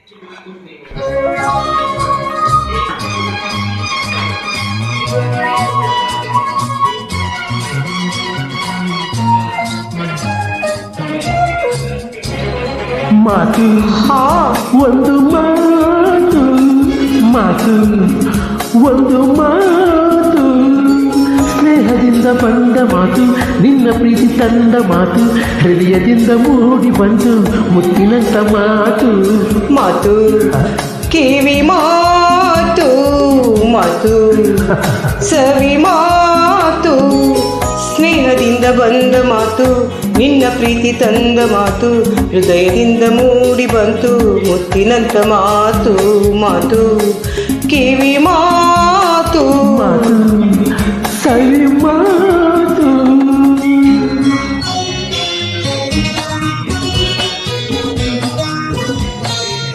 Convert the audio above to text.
ಮಾತು ಒಂದು ಮಾತು, ಮಾತು ಒಂದು ಮಾತು, ಸ್ನೇಹದಿಂದ ಬಂದ ಮಾತು, ನಿನ್ನ ಪ್ರೀತಿ ತಂದ ಮಾತು, ಹೃದಯದಿಂದ ಮೂಡಿ ಬಂತು ಮುತ್ತಿನಂತ ಮಾತು. ಮಾತು ಕಿವಿ ಮಾತು, ಮಾತು ಸವಿ ಮಾತು, ಸ್ನೇಹದಿಂದ ಬಂದ ಮಾತು, ನಿನ್ನ ಪ್ರೀತಿ ತಂದ ಮಾತು, ಹೃದಯದಿಂದ ಮೂಡಿ ಬಂತು ಮುತ್ತಿನಂತ ಮಾತು. ಮಾತು ಕಿವಿ ಮಾತು, ಮಾತು ಸವಿ ಮಾತು.